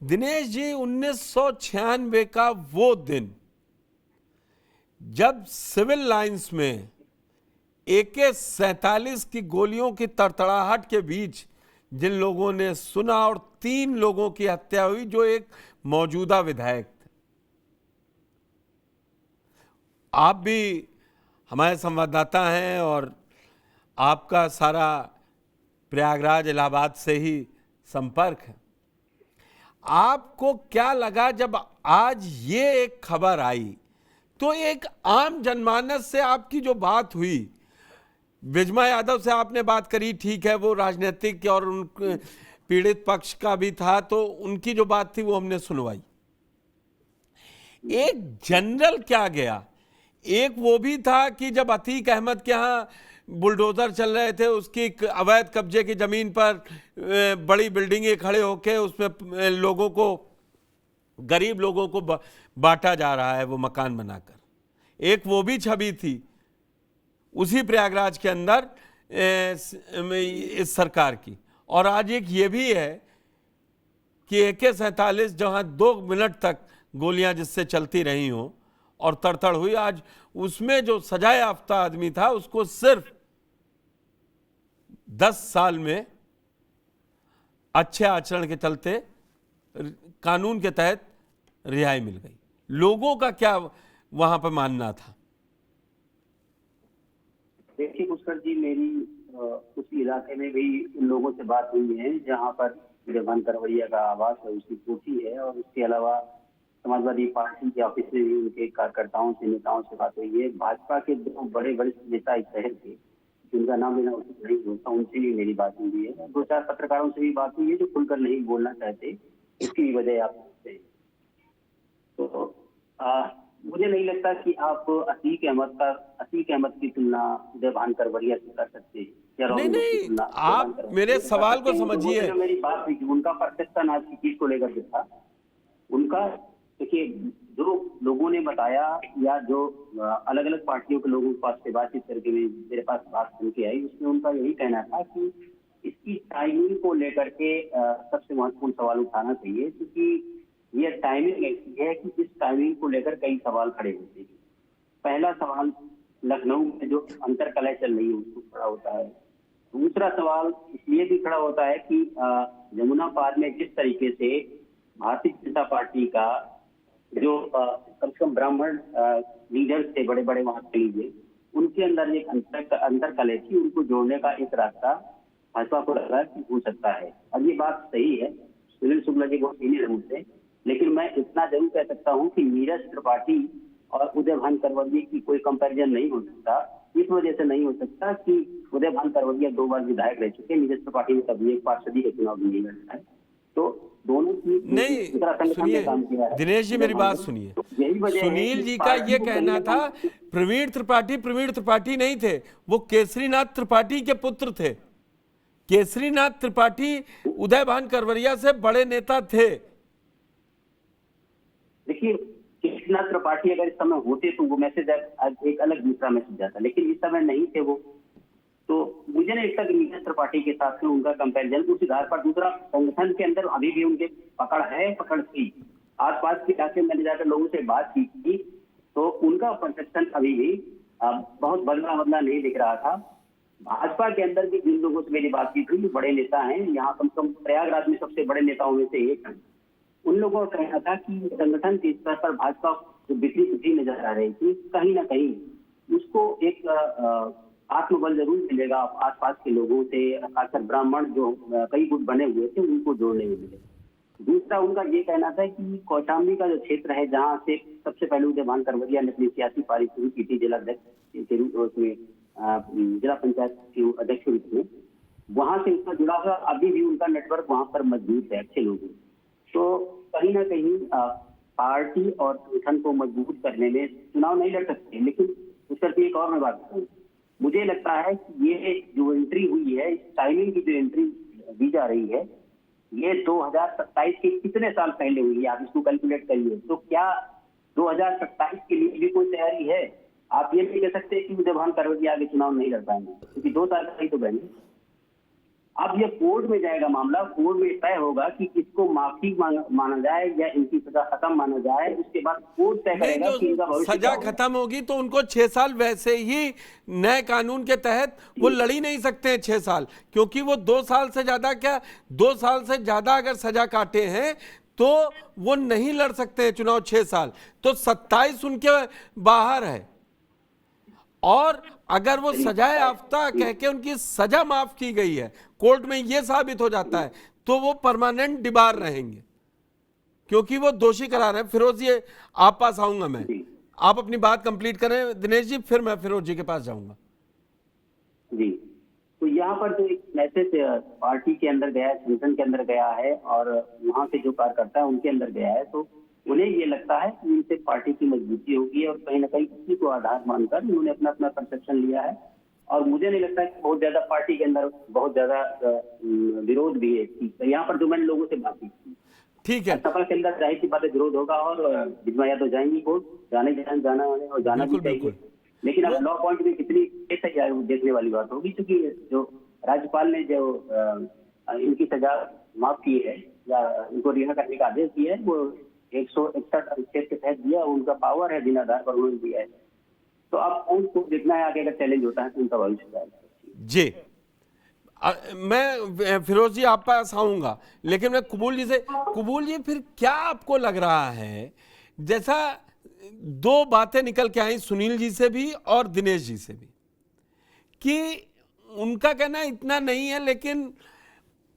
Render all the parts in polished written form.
दिनेश जी, 1996 का वो दिन जब सिविल लाइंस में AK-47 की गोलियों की तड़तड़ाहट के बीच जिन लोगों ने सुना और 3 लोगों की हत्या हुई जो एक मौजूदा विधायक थे। आप भी हमारे संवाददाता हैं और आपका सारा प्रयागराज इलाहाबाद से ही संपर्क है। आपको क्या लगा जब आज ये एक खबर आई? तो एक आम जनमानस से आपकी जो बात हुई, विजमा यादव से आपने बात करी, ठीक है, वो राजनीतिक और उन पीड़ित पक्ष का भी था, तो उनकी जो बात थी वो हमने सुनवाई। एक जनरल क्या गया, एक वो भी था कि जब अतीक अहमद के यहाँ बुलडोजर चल रहे थे, उसकी अवैध कब्जे की जमीन पर बड़ी बिल्डिंगें खड़े होके उसमें लोगों को, गरीब लोगों को बांटा जा रहा है वो मकान बनाकर। एक वो भी छवि थी उसी प्रयागराज के अंदर इस सरकार की। और आज एक ये भी है कि AK-47 जहां 2 मिनट तक गोलियां जिससे चलती रही हों और तड़तड़ हुई, आज उसमें जो सजा याफ्ता आदमी था उसको सिर्फ 10 साल में अच्छे आचरण के चलते कानून के तहत रिहाई मिल गई। लोगों का क्या वहां पर मानना था? देखिए पुष्कर जी, मेरी उस इलाके में भी उन लोगों से बात हुई है जहां पर देवान करवड़िया का आवास है, उसकी कोठी है, और उसके अलावा समाजवादी पार्टी के ऑफिस में भी उनके कार्यकर्ताओं से, नेताओं से बात हुई है। भाजपा के 2 बड़े वरिष्ठ नेता इस शहर के, जिनका नाम लेना उचित नहीं होता, उनसे भी मेरी बात हुई है। 2-4 पत्रकारों से भी बात हुई है जो खुलकर नहीं बोलना चाहते, इसकी भी वजह आप सकते हैं। तो मुझे नहीं लगता कि आप अतीक अहमद की तुलना देवान करवड़िया से कर सकते हैं। नहीं नहीं, आप मेरे सवाल को समझिए। मेरी बात हुई, उनका परसेप्शन आज की चीज को लेकर के था। उनका देखिए, जो लोगों ने बताया या जो अलग अलग पार्टियों के लोगों के पास से बातचीत करके मेरे पास बात सुन के आई, उसमें उनका यही कहना था कि इसकी टाइमिंग को लेकर के सबसे महत्वपूर्ण सवाल उठाना चाहिए, क्योंकि ये टाइमिंग ऐसी है कि इस टाइमिंग को लेकर कई सवाल खड़े होते हैं। पहला सवाल लखनऊ में जो अंतर कलह चल रही है उसको खड़ा होता है। दूसरा सवाल इसलिए भी खड़ा होता है कि यमुना पार में जिस तरीके से भारतीय जनता पार्टी का जो कम से कम ब्राह्मण लीडर्स थे, बड़े बड़े वहां के लीजिए, उनके अंदर एक अंतर कलह थी, उनको जोड़ने का एक रास्ता भाजपा को लगा कि हो सकता है। अब ये बात सही है, सुनील शुक्ला जी बहुत सीनियर है मुझसे, लेकिन मैं इतना जरूर कह सकता हूं कि नीरज त्रिपाठी और उदय भान करवड़िया की कोई कंपैरिजन नहीं हो सकता। इस वजह से नहीं हो सकता कि उदय भान करवड़िया 2 बार विधायक रह चुके, नीरज त्रिपाठी ने कभी एक पार्षदी का चुनाव भी नहीं लड़ा है। तो दोनों की नहीं, सुनिए दिनेश जी, मेरी बात सुनिए। सुनील जी का ये कहना था प्रवीण त्रिपाठी नहीं थे, वो केसरीनाथ त्रिपाठी के पुत्र थे। केसरीनाथ त्रिपाठी उदय भान करवड़िया से बड़े नेता थे। देखिए, केसरीनाथ त्रिपाठी अगर इस समय होते तो वो मैसेज एक अलग दूसरा मैसेज जाता, लेकिन इस समय नहीं थे वो। तो मुझे नहीं लगता कि नीरज त्रिपाठी के साथ में उनका कंपैरिजन उस आधार पर। दूसरा, संगठन के अंदर अभी भी उनके पकड़ थी। आसपास के इलाके में मैंने जाकर लोगों से बात की थी, तो उनका परसेप्शन अभी भी बहुत बदला नहीं दिख रहा था। भाजपा के अंदर भी जिन लोगों से मेरी बातचीत हुई, बड़े नेता हैं, यहाँ कम से कम प्रयागराज में सबसे बड़े नेताओं में से एक है, उन लोगों का कहना था कि संगठन के स्तर पर भाजपा जो बिखरी सुखी नजर आ रही थी, कहीं ना कहीं उसको एक आत्मबल जरूर मिलेगा आसपास के लोगों से, खासकर ब्राह्मण जो कई गुट बने हुए थे उनको जोड़ने में मिलेगा। दूसरा, उनका ये कहना था कि कौशाम्बी का जो क्षेत्र है, जहाँ से सबसे पहले उदय भान करवड़िया ने अपनी सियासी पारी शुरू की थी जिलाध्यक्ष के रूप में, जिला पंचायत के अध्यक्ष के रूप में, वहां से उसका जुड़ा हुआ अभी भी उनका नेटवर्क वहां पर मजबूत है, अच्छे लोग हैं। तो कहीं ना कहीं पार्टी और संगठन को मजबूत करने में चुनाव नहीं लड़ सकते। लेकिन उस करके एक और मैं बात करूँ, मुझे लगता है कि ये जो एंट्री हुई है, इस टाइमिंग की जो एंट्री दी जा रही है, ये 2027 के कितने साल पहले हुई है, आप इसको कैलकुलेट करिए। तो क्या 2027 के लिए भी कोई तैयारी है? आप ये नहीं कह सकते कि उदय भान करवड़िया आगे चुनाव नहीं लड़ पाएंगे, क्योंकि 2 साल का ही तो बहने। अब ये कोर्ट में जाएगा मामला, कोर्ट में तय होगा कि इसको माफी माना जाए या इनकी सजा खत्म माना जाए। उसके बाद कोर्ट तय नहीं, करेगा कि इनका जो भविष्य क्या सजा होगा। खत्म होगी तो उनको 6 साल वैसे ही नए कानून के तहत वो लड़ ही नहीं सकते हैं 6 साल, क्योंकि वो 2 साल से ज्यादा, क्या 2 साल से ज्यादा अगर सजा काटे हैं तो वो नहीं लड़ सकते हैं चुनाव 6 साल। तो 27 उनके बाहर है, और अगर वो सजाए याफ्ता कह के उनकी सजा माफ की गई है, कोर्ट में ये साबित हो जाता है, तो वो परमानेंट डिबार रहेंगे, क्योंकि वो दोषी करार हैं। फिरोज जी, आप पास आऊंगा मैं, आप अपनी बात कंप्लीट करें दिनेश जी, फिर मैं फिरोज जी के पास जाऊंगा। जी, तो यहाँ पर जो एक मैसेज पार्टी के अंदर गया है, संगठन के अंदर गया है, और वहाँ के जो कार्यकर्ता है उनके अंदर गया है, तो उन्हें ये लगता है कि इनसे पार्टी की मजबूती होगी, और कहीं ना कहीं इसी को आधार मानकर उन्होंने अपना अपना परसेप्शन लिया है। और मुझे नहीं लगता कि बहुत ज्यादा पार्टी के अंदर बहुत ज्यादा विरोध भी है। तो यहाँ पर जो मैंने लोगों से बात की, ठीक है, सपा के अंदर जाहिर सी बात है विरोध होगा, और बिजमा यादव जाएंगी कोर्ट, जाना है और जाना भी चाहिए। लेकिन अब लॉ पॉइंट में कितनी सही है वो देखने वाली बात होगी, क्योंकि जो राज्यपाल ने जो इनकी सजा माफ की है या इनको रिहा करने का आदेश दिया है, वो 161 अनुच्छेद के तहत दिया, उनका पावर है, जिन आधार पर उन्होंने दिया है। तो अब उनको देखना है आगे, अगर चैलेंज होता है तो उनका भविष्य क्या है। जी मैं फिरोज जी आप पास आऊंगा, लेकिन मैं कबूल जी फिर क्या आपको लग रहा है, जैसा 2 बातें निकल के आई सुनील जी से भी और दिनेश जी से भी, कि उनका कहना इतना नहीं है, लेकिन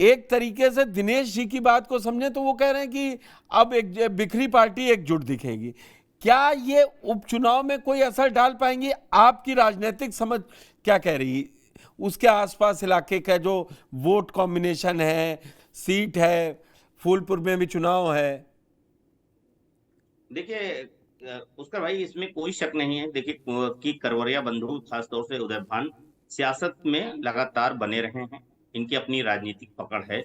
एक तरीके से दिनेश जी की बात को समझे तो वो कह रहे हैं कि अब एक बिखरी पार्टी एकजुट दिखेगी। क्या ये उपचुनाव में कोई असर डाल पाएंगे? आपकी राजनीतिक समझ क्या कह रही, उसके आसपास इलाके का जो वोट कॉम्बिनेशन है, सीट है, फूलपुर में भी चुनाव है? देखिए उसका भाई, इसमें कोई शक नहीं है। देखिए कि करवरिया बंधु, खासतौर से उदय भान, सियासत में लगातार बने रहे हैं। इनकी अपनी राजनीतिक पकड़ है।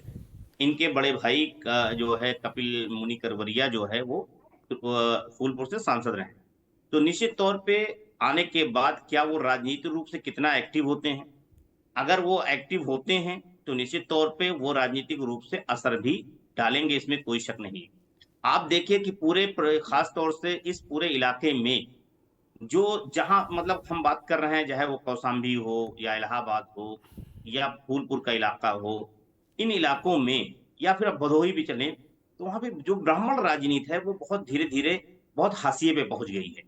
इनके बड़े भाई का जो है कपिल मुनि करवरिया जो है वो फूलपुर से सांसद रहे। तो निश्चित तौर पे आने के बाद क्या वो राजनीतिक रूप से कितना एक्टिव होते हैं, अगर वो एक्टिव होते हैं तो निश्चित तौर पे वो राजनीतिक रूप से असर भी डालेंगे, इसमें कोई शक नहीं। आप देखिए कि खास तौर से इस पूरे इलाके में जो जहां मतलब हम बात कर रहे हैं, चाहे वो कौशाम्बी हो या इलाहाबाद हो या फूलपुर का इलाका हो, इन इलाकों में या फिर अब भदोही भी चले, तो वहां पे जो ब्राह्मण राजनीति है वो बहुत धीरे धीरे बहुत हाशिए पे पहुंच गई है।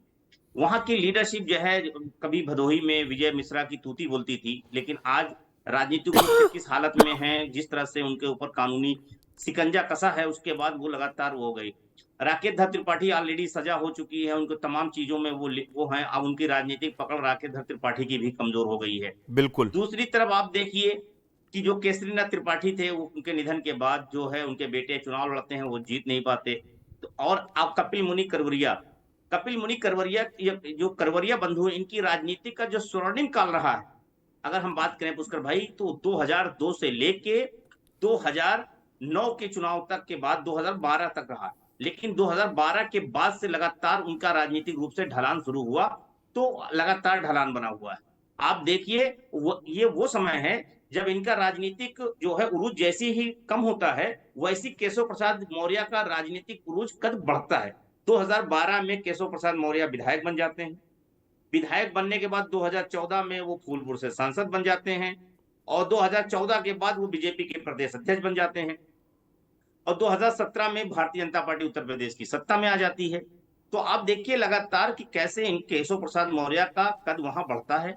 वहां की लीडरशिप जो है, कभी भदोही में विजय मिश्रा की तूती बोलती थी, लेकिन आज राजनीतिक रूप से किस हालत में है, जिस तरह से उनके ऊपर कानूनी सिकंजा कसा है, उसके बाद वो लगातार वो हो गई। राकेश धर त्रिपाठी ऑलरेडी सजा हो चुकी है, उनको तमाम चीजों में वो हैं। अब उनकी राजनीतिक पकड़ राकेश धर त्रिपाठी की भी कमजोर हो गई है। बिल्कुल। दूसरी तरफ आप देखिए कि जो केसरीनाथ त्रिपाठी थे, वो उनके निधन के बाद जो है उनके बेटे चुनाव लड़ते हैं, वो जीत नहीं पाते। तो और आप कपिल मुनि करवरिया जो करवरिया बंधु, इनकी राजनीति का जो स्वर्णिम काल रहा है, अगर हम बात करें पुष्कर भाई, तो 2002 से लेके 2009 के चुनाव तक के बाद 2012 तक रहा। लेकिन 2012 के बाद से लगातार उनका राजनीतिक रूप से ढलान शुरू हुआ, तो लगातार ढलान बना हुआ है। आप देखिए ये वो समय है जब इनका राजनीतिक जो है उरूज जैसी ही कम होता है, वैसी केशव प्रसाद मौर्य का राजनीतिक उरूज कद बढ़ता है। 2012 में केशव प्रसाद मौर्य विधायक बन जाते हैं। विधायक बनने के बाद 2014 में वो फूलपुर से सांसद बन जाते हैं, और 2014 के बाद वो बीजेपी के प्रदेश अध्यक्ष बन जाते हैं, और 2017 में भारतीय जनता पार्टी उत्तर प्रदेश की सत्ता में आ जाती है। तो आप देखिए लगातार कि कैसे इन केशव प्रसाद मौर्य का कद वहां बढ़ता है,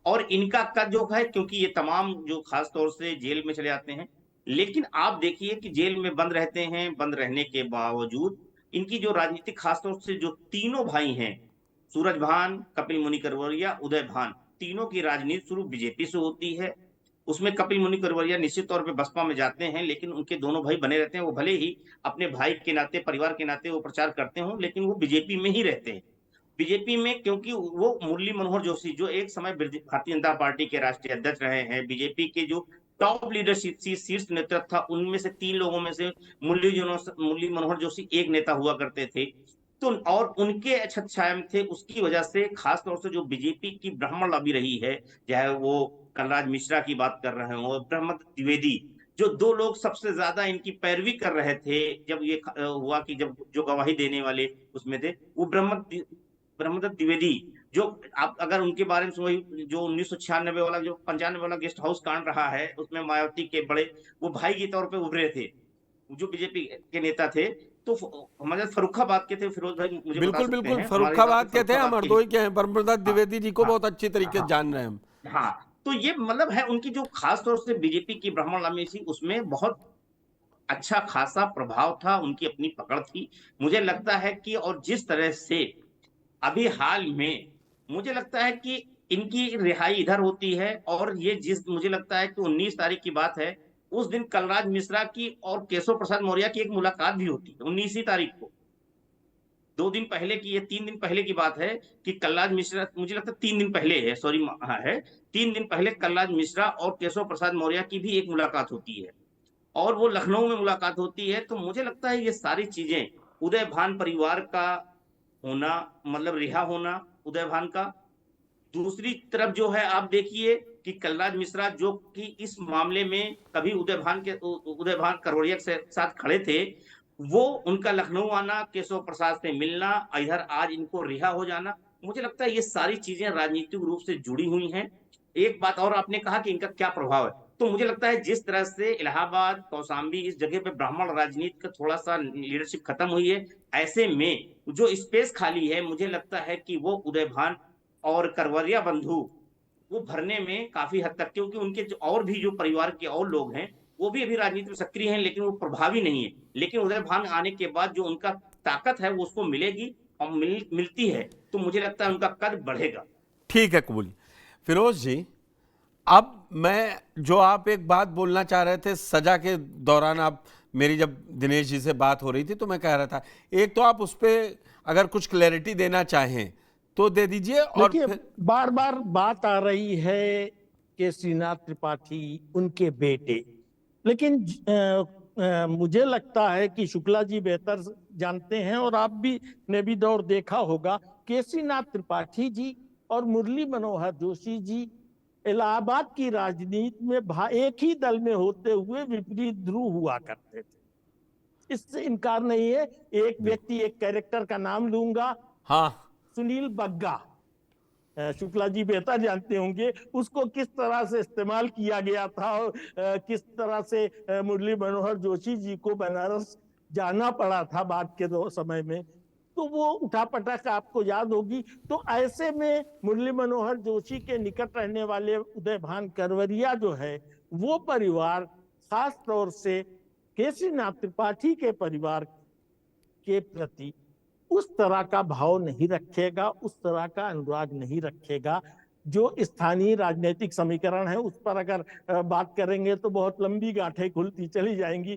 और इनका कद जो है, क्योंकि ये तमाम जो खास तौर से जेल में चले जाते हैं, लेकिन आप देखिए कि जेल में बंद रहते हैं, बंद रहने के बावजूद इनकी जो राजनीतिक खासतौर से जो तीनों भाई हैं, सूरज भान, कपिल मुनि करवरिया, उदय भान, तीनों की राजनीति शुरू बीजेपी से होती है। उसमें कपिल मुनि करवरिया निश्चित तौर पे बसपा में जाते हैं, लेकिन उनके दोनों भाई बने रहते हैं। वो भले ही अपने भाई के नाते, परिवार के नाते वो प्रचार करते हो, लेकिन वो बीजेपी में ही रहते हैं। बीजेपी में, क्योंकि वो मुरली मनोहर जोशी जो एक समय भारतीय जनता पार्टी के राष्ट्रीय अध्यक्ष रहे हैं, बीजेपी के जो टॉप लीडरशिप शीर्ष नेतृत्व था, उनमें से 3 लोगों में से मुरली मनोहर जोशी एक नेता हुआ करते थे। तो और उनके छत्रछाया में थे, उसकी वजह से खासतौर से जो बीजेपी की ब्राह्मण लॉबी रही है, चाहे वो कलराज मिश्रा की बात कर रहे हो और ब्रह्मदत्त द्विवेदी, जो दो लोग सबसे ज्यादा इनकी पैरवी कर रहे थे जब ये हुआ कि जब जो गवाही देने वाले उसमें थे, वो ब्रह्मदत्त द्विवेदी, जो आप अगर उनके बारे में वही जो 1996 वाला जो 95 वाला गेस्ट हाउस कांड रहा है, उसमें मायावती के बड़े वो भाई के तौर पे उभरे थे, जो बीजेपी के नेता थे। तो हमारे फर्रुखाबाद के थे, फिरोज भाई मुझे बता बिल्कुल सकते बिल्कुल, हैं, हमारे हिसाब फर्रुखाबाद से के थे, हम फर्रुखाबाद के हरदोई के हैं, ब्रह्मदत्त हाँ द्विवेदी जी को हाँ बहुत अच्छी तरीके से हाँ जान रहे हैं हम। हाँ। तो ये मतलब है उनकी जो खास तौर से बीजेपी की ब्राह्मण लामी थी, उसमें बहुत अच्छा खासा प्रभाव था, उनकी अपनी पकड़ थी। मुझे लगता है कि और जिस तरह से अभी हाल में मुझे लगता है कि इनकी रिहाई इधर होती है, और ये जिस मुझे लगता है कि 19 तारीख की बात है, उस दिन कलराज मिश्रा की और केशव प्रसाद मौर्य की एक मुलाकात भी होती है 19 तारीख को। 2 दिन पहले की, ये 3 दिन पहले की बात है कि कलराज मिश्रा, मुझे लगता है 3 दिन पहले है, सॉरी हाँ है, 3 दिन पहले कलराज मिश्रा और केशव प्रसाद मौर्य की भी एक मुलाकात होती है, और वो लखनऊ में मुलाकात होती है। तो मुझे लगता है ये सारी चीजें उदय भान परिवार का होना, मतलब रिहा होना उदय भान का, दूसरी तरफ जो है आप देखिए कि कलराज मिश्रा जो कि इस मामले में कभी उदय भान करवड़िया के साथ खड़े थे, वो उनका लखनऊ आना, केशव प्रसाद से मिलना, इधर आज इनको रिहा हो जाना, मुझे लगता है ये सारी चीजें राजनीतिक रूप से जुड़ी हुई हैं। एक बात और आपने कहा कि इनका क्या प्रभाव है, तो मुझे लगता है जिस तरह से इलाहाबाद, कौशाम्बी, इस जगह पे ब्राह्मण राजनीति का थोड़ा सा लीडरशिप खत्म हुई है, ऐसे में जो स्पेस खाली है, मुझे लगता है कि वो उदय भान और करवरिया बंधु वो भरने में काफी हद तक, क्योंकि उनके जो और भी जो परिवार के और लोग हैं वो भी अभी राजनीति में सक्रिय हैं, लेकिन वो प्रभावी नहीं है। लेकिन उदय भान आने के बाद जो उनका ताकत है वो उसको मिलेगी, और मिलती है, तो मुझे लगता है उनका कद बढ़ेगा। ठीक है, कबूल। फिरोज जी, अब मैं जो आप एक बात बोलना चाह रहे थे सजा के दौरान, आप मेरी जब दिनेश जी से बात हो रही थी तो मैं कह रहा था, एक तो आप उस पर अगर कुछ क्लैरिटी देना चाहें तो दे दीजिए। और देखिए, फिर बार बार बात आ रही है केसरीनाथ त्रिपाठी उनके बेटे, लेकिन मुझे लगता है कि शुक्ला जी बेहतर जानते हैं, और आप भी ने भी दौर देखा होगा, केसरीनाथ त्रिपाठी जी और मुरली मनोहर जोशी जी इलाहाबाद की राजनीति में एक ही दल में होते हुए विपरीत ध्रुव हुआ करते थे, इससे इनकार नहीं है। एक व्यक्ति, एक कैरेक्टर का नाम लूंगा, हाँ, सुनील बग्गा, शुक्ला जी बेहतर जानते होंगे उसको किस तरह से इस्तेमाल किया गया था, और किस तरह से मुरली मनोहर जोशी जी को बनारस जाना पड़ा था बाद के समय में, तो वो उठापटक आपको याद होगी। तो ऐसे में मुरली मनोहर जोशी के निकट रहने वाले उदय भान करवरिया जो है, वो परिवार खास तौर से केसरीनाथ त्रिपाठी के परिवार के प्रति उस तरह का भाव नहीं रखेगा, उस तरह का अनुराग नहीं रखेगा। जो स्थानीय राजनीतिक समीकरण है उस पर अगर बात करेंगे तो बहुत लंबी गांठें खुलती चली जाएंगी,